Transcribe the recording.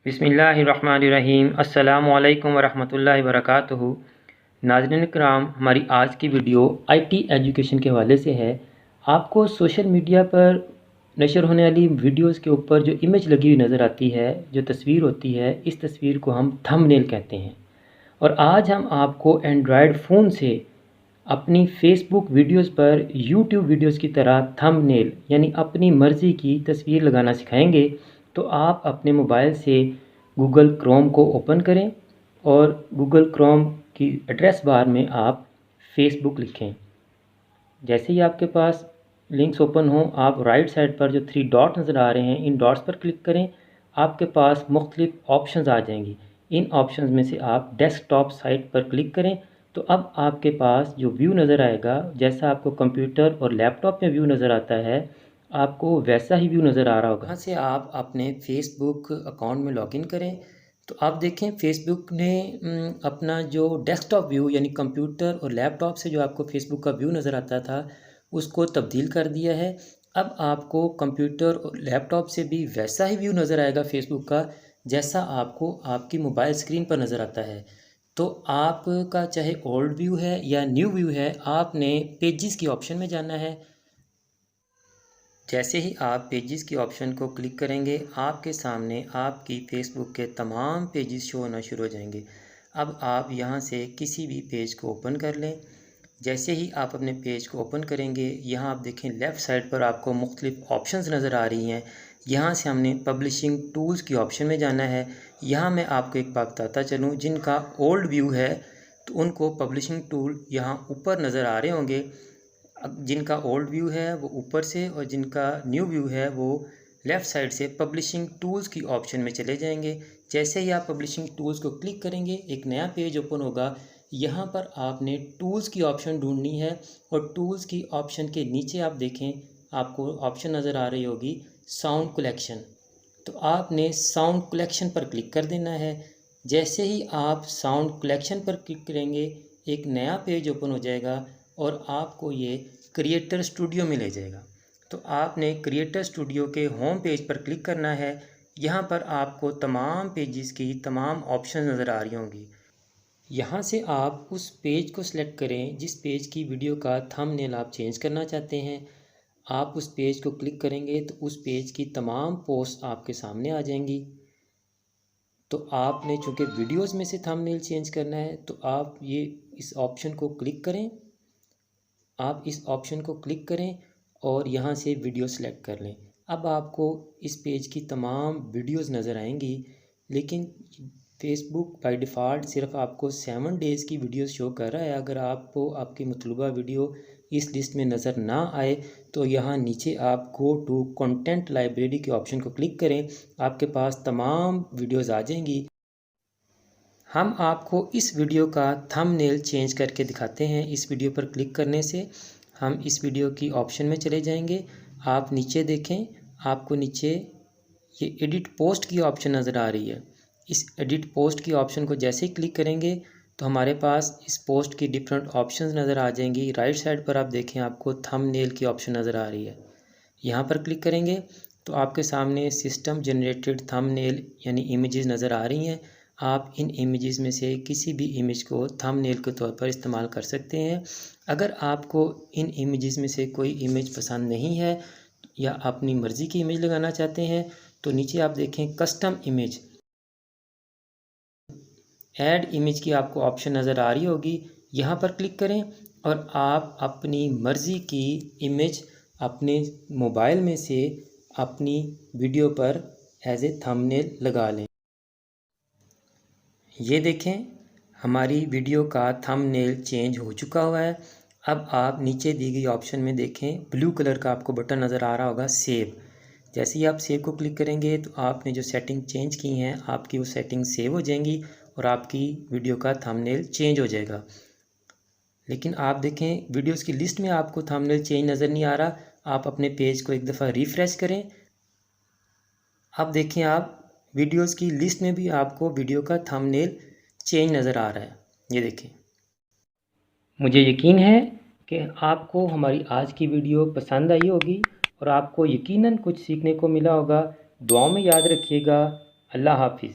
बिस्मिल्लाहिर्रहमानिर्रहीम। अस्सलामुअलैकुम वरहमतुल्लाहि वबरकातुहू। नाज़रीन किराम, हमारी आज की वीडियो आईटी एजुकेशन के हवाले से है। आपको सोशल मीडिया पर नशर होने वाली वीडियोस के ऊपर जो इमेज लगी हुई नज़र आती है, जो तस्वीर होती है, इस तस्वीर को हम थंबनेल कहते हैं। और आज हम आपको एंड्रॉयड फ़ोन से अपनी फ़ेसबुक वीडियोस पर यूट्यूब वीडियोस की तरह थंबनेल यानी अपनी मर्ज़ी की तस्वीर लगाना सिखाएंगे। तो आप अपने मोबाइल से गूगल क्रोम को ओपन करें और गूगल क्रोम की एड्रेस बार में आप फ़ेसबुक लिखें। जैसे ही आपके पास लिंक्स ओपन हों, आप राइट साइड पर जो 3 डॉट नज़र आ रहे हैं, इन डॉट्स पर क्लिक करें। आपके पास मुख्तलिफ ऑप्शंस आ जाएंगी। इन ऑप्शंस में से आप डेस्कटॉप साइट पर क्लिक करें तो अब आपके पास जो व्यू नज़र आएगा, जैसा आपको कंप्यूटर और लैपटॉप में व्यू नज़र आता है, आपको वैसा ही व्यू नज़र आ रहा होगा। यहाँ से आप अपने फ़ेसबुक अकाउंट में लॉगिन करें तो आप देखें फ़ेसबुक ने अपना जो डेस्कटॉप व्यू यानी कंप्यूटर और लैपटॉप से जो आपको फ़ेसबुक का व्यू नज़र आता था, उसको तब्दील कर दिया है। अब आपको कंप्यूटर और लैपटॉप से भी वैसा ही व्यू नज़र आएगा फ़ेसबुक का, जैसा आपको आपकी मोबाइल स्क्रीन पर नज़र आता है। तो आपका चाहे ओल्ड व्यू है या न्यू व्यू है, आपने पेजेस की ऑप्शन में जाना है। जैसे ही आप पेजेस की ऑप्शन को क्लिक करेंगे, आपके सामने आपकी फ़ेसबुक के तमाम पेजेस शो होना शुरू हो जाएंगे। अब आप यहाँ से किसी भी पेज को ओपन कर लें। जैसे ही आप अपने पेज को ओपन करेंगे, यहाँ आप देखें लेफ़्ट साइड पर आपको मुख्तलिफ ऑप्शंस नज़र आ रही हैं। यहाँ से हमने पब्लिशिंग टूल्स की ऑप्शन में जाना है। यहाँ मैं आपको एक बात बताता चलूँ, जिनका ओल्ड व्यू है तो उनको पब्लिशिंग टूल यहाँ ऊपर नज़र आ रहे होंगे। अब जिनका ओल्ड व्यू है वो ऊपर से और जिनका न्यू व्यू है वो लेफ़्ट साइड से पब्लिशिंग टूल्स की ऑप्शन में चले जाएंगे। जैसे ही आप पब्लिशिंग टूल्स को क्लिक करेंगे, एक नया पेज ओपन होगा। यहाँ पर आपने टूल्स की ऑप्शन ढूंढनी है और टूल्स की ऑप्शन के नीचे आप देखें, आपको ऑप्शन नज़र आ रही होगी साउंड कलेक्शन। तो आपने साउंड कलेक्शन पर क्लिक कर देना है। जैसे ही आप साउंड कलेक्शन पर क्लिक करेंगे, एक नया पेज ओपन हो जाएगा और आपको ये क्रिएटर स्टूडियो में ले जाएगा। तो आपने क्रिएटर स्टूडियो के होम पेज पर क्लिक करना है। यहाँ पर आपको तमाम पेजेस की तमाम ऑप्शन नज़र आ रही होंगी। यहाँ से आप उस पेज को सिलेक्ट करें जिस पेज की वीडियो का थंबनेल आप चेंज करना चाहते हैं। आप उस पेज को क्लिक करेंगे तो उस पेज की तमाम पोस्ट आपके सामने आ जाएंगी। तो आपने चूँकि वीडियोस में से थंबनेल चेंज करना है तो आप ये इस ऑप्शन को क्लिक करें। आप इस ऑप्शन को क्लिक करें और यहाँ से वीडियो सेलेक्ट कर लें। अब आपको इस पेज की तमाम वीडियोस नज़र आएंगी, लेकिन फ़ेसबुक बाय डिफ़ॉल्ट सिर्फ आपको 7 डेज़ की वीडियोस शो कर रहा है। अगर आपको आपकी मतलूबा वीडियो इस लिस्ट में नज़र ना आए तो यहाँ नीचे आप गो टू कंटेंट लाइब्रेरी के ऑप्शन को क्लिक करें। आपके पास तमाम वीडियोज़ आ जाएंगी। हम आपको इस वीडियो का थंबनेल चेंज करके दिखाते हैं। इस वीडियो पर क्लिक करने से हम इस वीडियो की ऑप्शन में चले जाएंगे। आप नीचे देखें, आपको नीचे ये एडिट पोस्ट की ऑप्शन नज़र आ रही है। इस एडिट पोस्ट की ऑप्शन को जैसे ही क्लिक करेंगे तो हमारे पास इस पोस्ट की डिफरेंट ऑप्शंस नज़र आ जाएंगी। राइट साइड पर आप देखें, आपको थंबनेल की ऑप्शन नज़र आ रही है। यहाँ पर क्लिक करेंगे तो आपके सामने सिस्टम जनरेटेड थंबनेल यानी इमेजेस नज़र आ रही हैं। आप इन इमेजेस में से किसी भी इमेज को थंबनेल के तौर पर इस्तेमाल कर सकते हैं। अगर आपको इन इमेजेस में से कोई इमेज पसंद नहीं है या अपनी मर्ज़ी की इमेज लगाना चाहते हैं तो नीचे आप देखें कस्टम इमेज, ऐड इमेज की आपको ऑप्शन नज़र आ रही होगी। यहाँ पर क्लिक करें और आप अपनी मर्ज़ी की इमेज अपने मोबाइल में से अपनी वीडियो पर एज ए थंबनेल लगा लें। ये देखें, हमारी वीडियो का थंबनेल चेंज हो चुका हुआ है। अब आप नीचे दी गई ऑप्शन में देखें, ब्लू कलर का आपको बटन नज़र आ रहा होगा सेव। जैसे ही आप सेव को क्लिक करेंगे तो आपने जो सेटिंग चेंज की हैं, आपकी वो सेटिंग सेव हो जाएंगी और आपकी वीडियो का थंबनेल चेंज हो जाएगा। लेकिन आप देखें, वीडियोस की लिस्ट में आपको थंबनेल चेंज नज़र नहीं आ रहा। आप अपने पेज को एक दफ़ा रिफ़्रेश करें। अब देखें, आप वीडियोस की लिस्ट में भी आपको वीडियो का थंबनेल चेंज नज़र आ रहा है। ये देखें। मुझे यकीन है कि आपको हमारी आज की वीडियो पसंद आई होगी और आपको यकीनन कुछ सीखने को मिला होगा। दुआओं में याद रखिएगा। अल्लाह हाफिज़।